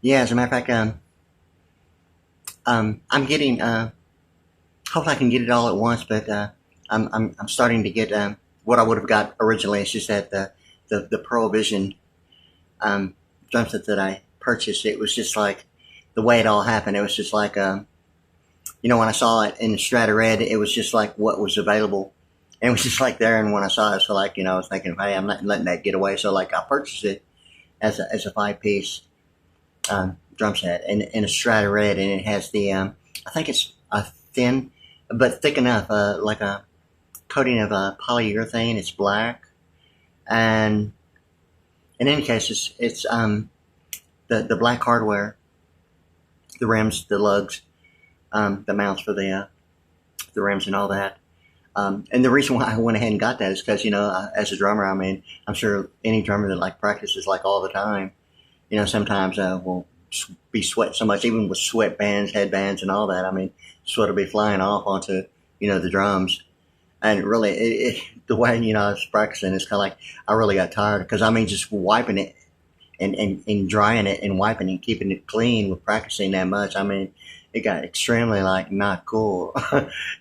Yeah, as a matter of fact, I'm getting. Hopefully, I can get it all at once, but I'm starting to get what I would have got originally. It's just that the Pearl Vision um, drum set that I purchased, it was just like the way it all happened. It was just like when I saw it in the Strata Red, it was just like what was available. And it was just like there, and when I saw it, so like I was thinking, hey, I'm not letting that get away. So like I purchased it as a 5 piece drum set in a Strata Red, and it has the I think it's a thin but thick enough, like a coating of polyurethane. It's black, and in any case, it's the black hardware, the rims, the lugs, the mounts for the rims and all that. And the reason why I went ahead and got that is because as a drummer, I mean, I'm sure any drummer that like practices like all the time, sometimes will be sweating so much, even with sweatbands, headbands, and all that. I mean, sweat will be flying off onto the drums. And really, the way I was practicing, it's kind of like I really got tired because I mean, just wiping it and drying it and wiping and keeping it clean with practicing that much. I mean, it got extremely like not cool.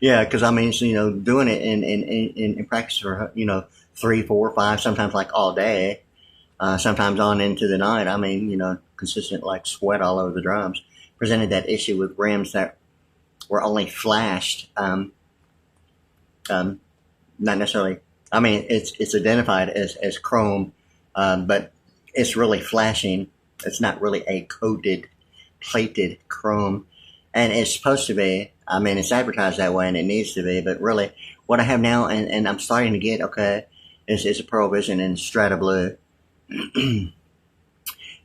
Yeah, because I mean, so, doing it in practice for 3, 4, 5, sometimes like all day, sometimes on into the night. I mean, consistent like sweat all over the drums. Presented that issue with rims that were only flashed. Um, Not necessarily. I mean, it's identified as chrome, but it's really flashing. It's not really a coated, plated chrome, and it's supposed to be. I mean, it's advertised that way, and it needs to be. But really, what I have now, and I'm starting to get is a Pearl Vision in Strata Blue. And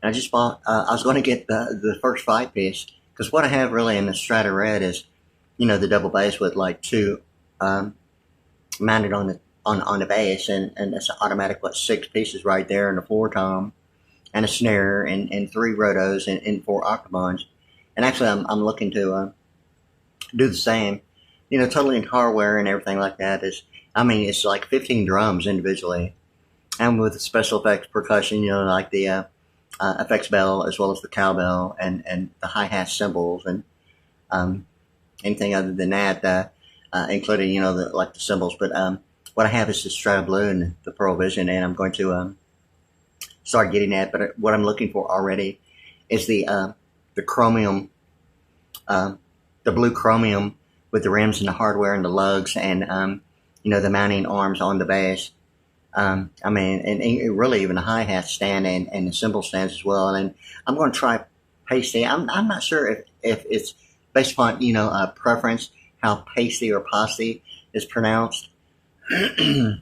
I just bought. I was going to get the first 5 piece because what I have really in the Strata Red is, the double bass with like two mounted on the bass, and it's an automatic 6 pieces right there, and a floor tom and a snare and 3 rotos and 4 octobans. And actually, I'm looking to do the same. Totally in hardware and everything like that is. I mean, it's like 15 drums individually, and with special effects percussion. Like the effects bell as well as the cowbell and the hi hat cymbals and um, anything other than that, including like the cymbals. But what I have is the Strata Blue and the Pearl Vision, and I'm going to start getting that. But what I'm looking for already is the Chromium, uh, the blue Chromium with the rims and the hardware and the lugs and the mounting arms on the bass. I mean, and really even the hi hat stand and the cymbal stands as well. And I'm going to try pasty. I'm not sure if it's based upon preference how pasty or pasty is pronounced. In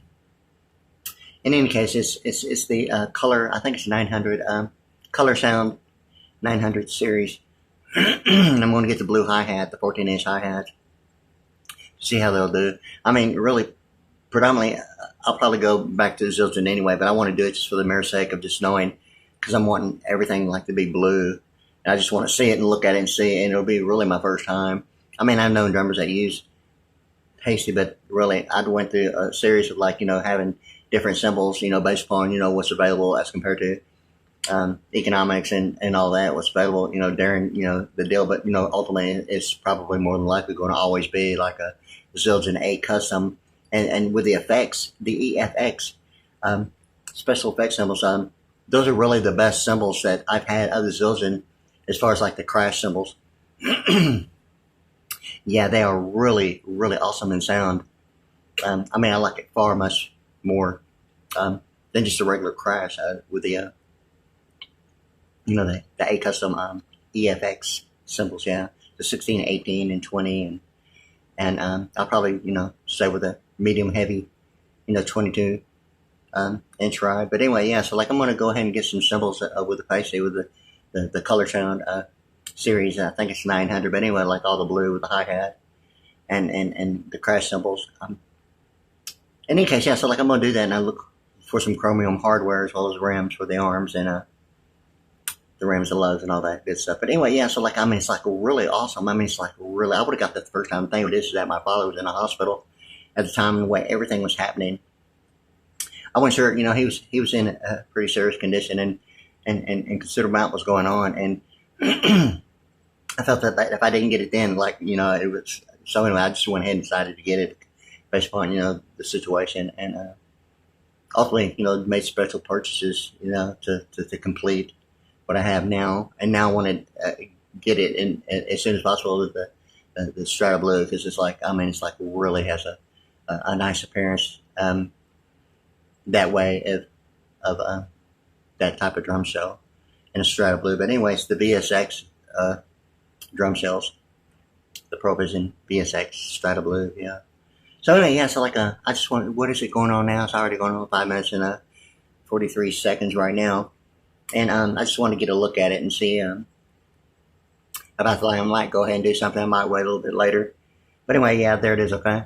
any case, it's the color. I think it's 900 color sound 900 series. I'm going to get the blue hi hat, the 14-inch hi hat. See how they'll do. I mean, really, predominantly, I'll probably go back to the Zildjian anyway, but I want to do it just for the mere sake of just knowing, because I'm wanting everything like to be blue. And I just want to see it and look at it and see it, and it'll be really my first time. I mean, I've known drummers that use pasty, but really, I went through a series of like having different symbols, based upon what's available as compared to economics and all that, what's available, during the deal. But ultimately, it's probably more than likely going to always be like a Zildjian 8 custom, and with the effects, the EFX special effects symbols, those are really the best symbols that I've had of the Zildjian as far as like the crash symbols. Yeah, they are really, really awesome in sound. I mean, I like it far much more than just a regular crash with the A custom EFX symbols. Yeah, the 16, 18, and 20, and I'll probably stay with a medium heavy, 22 inch ride. But anyway, yeah. So like I'm gonna go ahead and get some symbols with the pasty with the color sound series. I think it's 900. But anyway, like all the blue with the hi hat and the crash symbols. In any case, yeah. So like I'm gonna do that, and I look for some chromium hardware as well as rims for the arms and the rims and lugs and all that good stuff. But anyway, yeah. So like I mean, it's like really awesome. I mean, it's like really. I would have got that the first time. The thing with this is that my father was in a hospital at the time, and the way everything was happening. I wasn't sure, he was in a pretty serious condition, and considerable amount was going on, and I felt that if I didn't get it then, like, it was. So anyway, I just went ahead and decided to get it based upon, the situation. And ultimately, made special purchases, to complete what I have now. And now I want to get it in as soon as possible with the Strata Blue, because it's like, it's like really has a nice appearance that way of that type of drum shell in a Strata Blue. But anyways, the VSX drum shells, the Provision VSX Strata Blue, yeah. So anyway, yeah. So like, I just want. What is it going on now? It's already going on 5 minutes and 43 seconds right now, and I just want to get a look at it and see if I might go ahead and do something. I might wait a little bit later, but anyway, yeah, there it is. Okay.